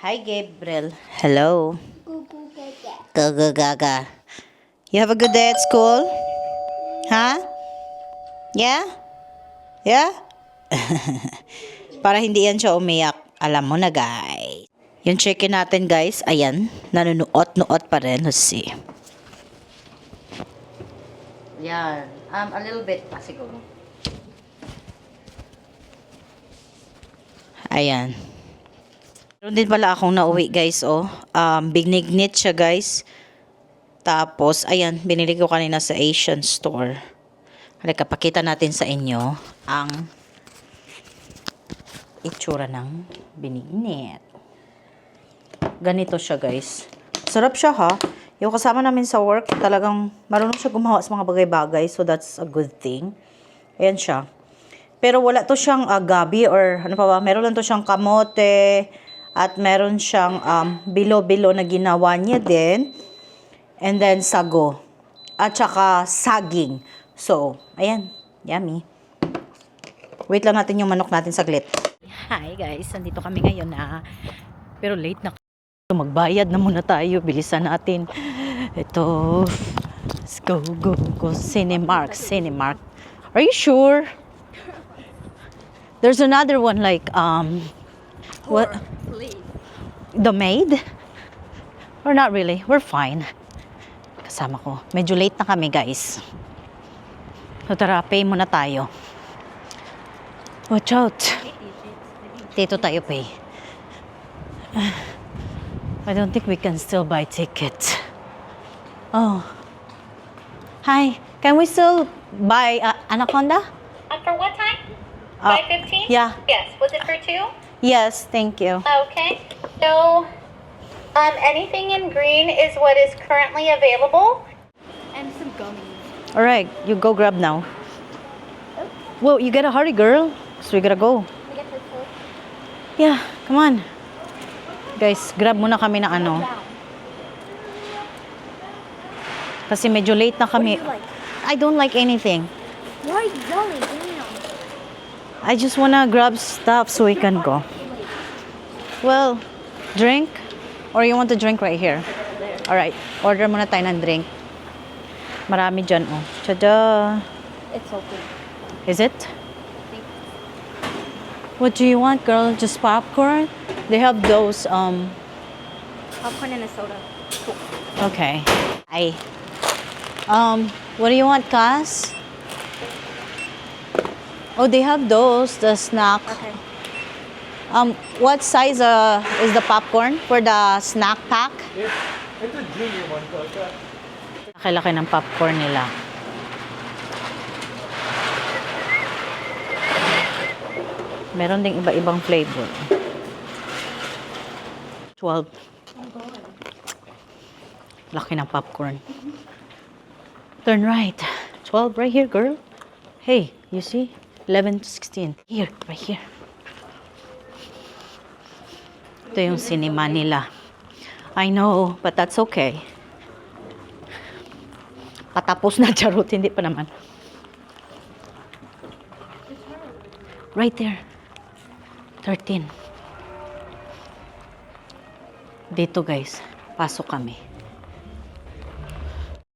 Hi, Gabriel. Hello. Gaga gaga. You have a good day at school? Huh? Yeah? Yeah? Para hindi yan siya umiyak. Alam mo na, guys. Yung chicken natin, guys, ayan. Nanunuot-nuot pa rin. Let's see. Yan. A little bit pa siguro. Ayan. Meron din pala akong nauwi, guys, oh. Binignit siya, guys. Tapos, ayan, binili ko kanina sa Asian store. Halika, pakita natin sa inyo ang itsura ng binignit. Ganito siya, guys. Sarap siya, ha? Yung kasama namin sa work, talagang marunong siya gumawa sa mga bagay-bagay. So, that's a good thing. Ayan siya. Pero wala to siyang gabi or ano pa ba? Meron lang to siyang kamote at meron siyang bilo-bilo na ginawa niya din. And then sago. At saka saging. So, ayan. Yummy. Wait lang natin yung manok natin saglit. Hi guys. Nandito kami ngayon na. Pero late na. Magbayad na muna tayo. Bilisan natin. Ito. Let's go, go, go. Cinemark. Cinemark. Are you sure? There's another one like, what? The Maid? Or not really. We're fine. Kasama ko. Medyo late na kami, guys. So, tara, pay muna tayo. Watch out. Dito tayo pay. I don't think we can still buy tickets. Oh. Hi. Can we still buy Anaconda? For what time? 5:15? Yeah. Yes. Was it for 2? Yes, thank you. Okay. So, anything in green is what is currently available. And some gummies. All right, you go grab now. Well, you gotta hurry, girl. So we gotta go. We get this food. Yeah, come on. Guys, grab muna kami na ano. Kasi medyo late na kami. What do you like? I don't like anything. Why yelling? Damn. I just wanna grab stuff so we can go. Well, drink? Or you want to drink right here? Alright, order muna tayo ng drink. Marami dyan, oh. Tada! It's open. Is it? What do you want, girl? Just popcorn? They have those, Popcorn and a soda. Okay. What do you want, Cass? Oh, they have those, the snack. Okay. What size is the popcorn for the snack pack? It's a junior one, so it's Laki-laki ng popcorn nila. Meron ding iba-ibang flavor. 12. Laki ng popcorn. Turn right. 12 right here, girl. Hey, you see? 11 to 16. Here, right here. Ito yung cinema nila. I know, but that's okay. Patapos na, charot. Hindi pa naman. Right there. 13. Dito, guys. Pasok kami.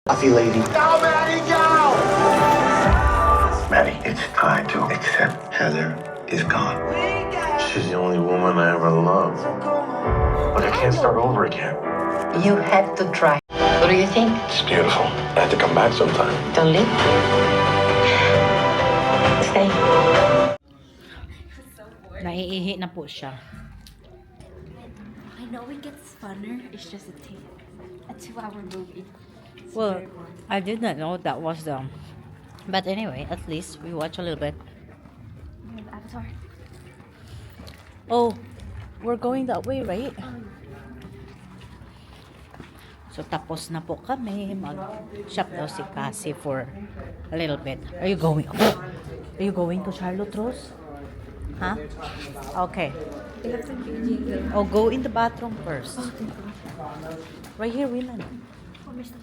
Coffee lady. Go, Maddie, go! Maddie, it's time to accept Heather is gone. She's the only woman I ever loved. But I can't start over again. You have to try. What do you think? It's beautiful. I have to come back sometime. Don't leave. Stay. Naiihi na po siya. I know it gets funner. It's just a 2-hour movie. It's Well, very boring. I did not know that was the... But anyway, at least we watch a little bit. Avatar. Oh, we're going that way, right? So, tapos na po kami. Mag-shop daw si Cassie for a little bit. Are you going? Are you going to Charlotte Rose? Huh? Okay. Oh, go in the bathroom first. Right here, Willan.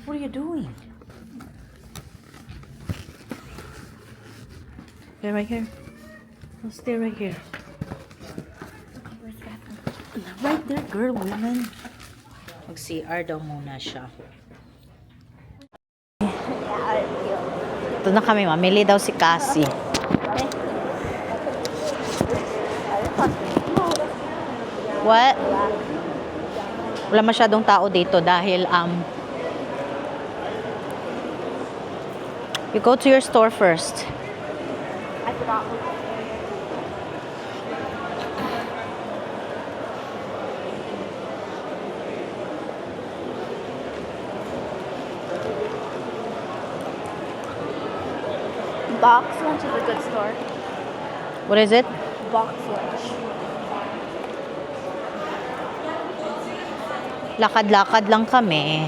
What are you doing? Stay right here. Oh, stay right here. Where's the bathroom? Right there, girl, woman. Mag-CR daw muna siya. Ito na kami, mamili daw si Cassie. What? Wala masyadong tao dito dahil you go to your store first. I forgot. Box lunch is a good store. What is it? Box lunch. Lakad-lakad lang kami.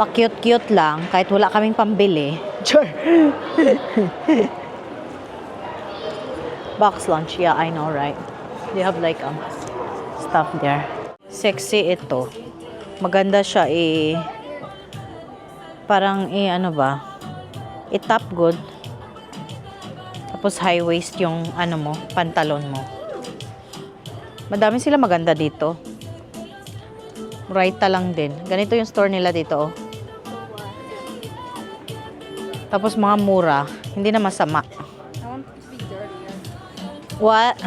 Pa-cute-cute lang kahit wala kaming pambili. Sure. Box lunch, yeah, I know, right? They have like stuff there. Sexy ito. Maganda siya parang ano ba? I-top good. Tapos high waist yung mo, pantalon mo. Madami sila maganda dito. Raita lang din. Ganito yung store nila dito, oh. Tapos mga mura. Hindi na masama. I want it to be dirtier. What?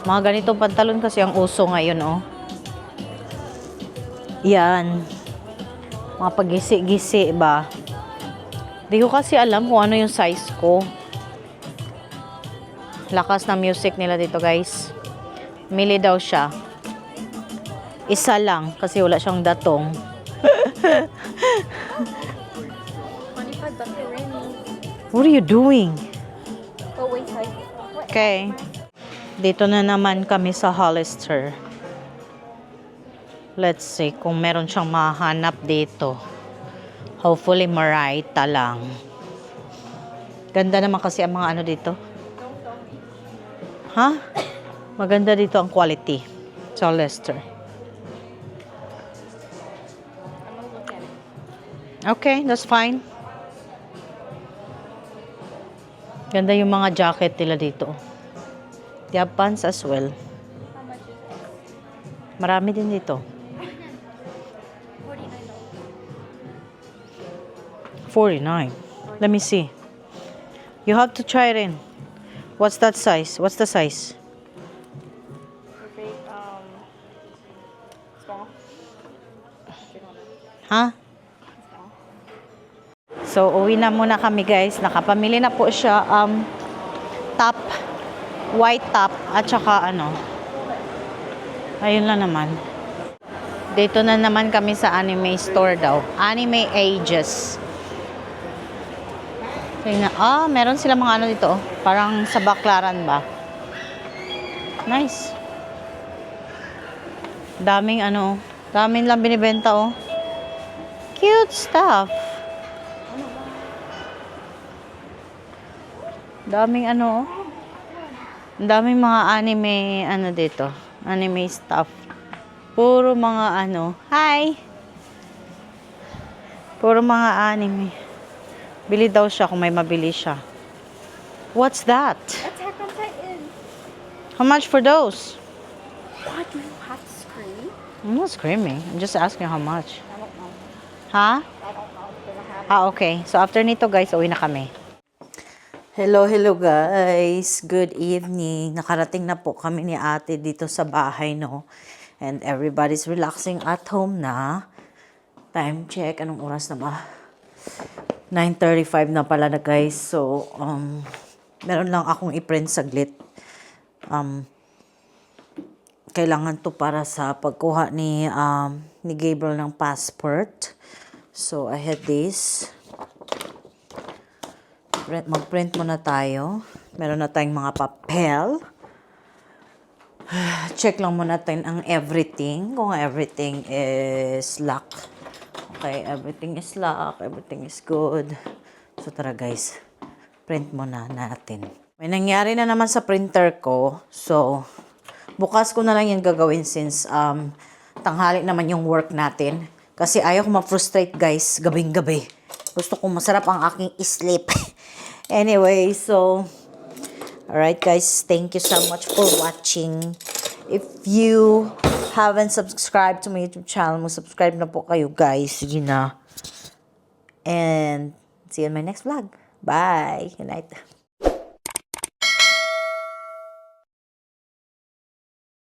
Mga ganitong pantalon kasi ang uso ngayon, oh. Yan. Mga pagisi-gisi ba? Di ko kasi alam kung ano yung size ko. Lakas ng music nila dito, guys. Mili daw siya. Isa lang kasi wala siyang datong. 25 bucks already. What are you doing? Oh, wait, sorry. Okay. Dito na naman kami sa Hollister. Let's see kung meron siyang mahanap dito. Hopefully, Marita lang. Ganda naman kasi ang mga ano dito. Ha? Maganda dito ang quality sa Hollister. Okay, that's fine. Ganda yung mga jacket nila dito. They have pants as well. Marami din dito. $49. Let me see. You have to try it in. What's that size? What's the size? Big, small. Ha? So, uwi na muna kami, guys. Nakapamili na po siya. Top. White top. At saka ayun lang naman. Dito na naman kami sa anime store daw. Anime Ages. Tingnan. Meron sila mga ano dito. Parang sa baklaran ba? Nice. Daming daming lang binibenta, oh. Cute stuff. Daming daming mga anime dito. Anime stuff. Puro mga hi. Puro mga anime. Bili daw siya kung may mabili siya. What's that? Attack on Titan. How much for those? What, do you have to scream? I'm not screaming. I'm just asking how much. I don't know. Ha? I don't know. Doesn't have Okay. So after nito, guys, uwi na kami. Hello guys. Good evening. Nakarating na po kami ni ate dito sa bahay, no? And everybody's relaxing at home na. Time check. Anong oras na ba? 9:35 na pala na, guys. So, meron lang akong i-print saglit. Kailangan to para sa pagkuha ni Gabriel ng passport. So, I had this. Mag-print muna tayo. Meron na tayong mga papel. Check lang muna tayo ang everything. Kung everything is lock. Okay, everything is lock. Everything is good. So, tara guys. Print muna natin. May nangyari na naman sa printer ko. So, bukas ko na lang yung gagawin since tanghali naman yung work natin. Kasi ayaw ko ma-frustrate, guys, gabing-gabi. Gusto ko masarap ang aking sleep. Anyway, so, alright guys, thank you so much for watching. If you haven't subscribed to my YouTube channel, subscribe na po kayo, guys. Sige na. And see you in my next vlog. Bye. Good night.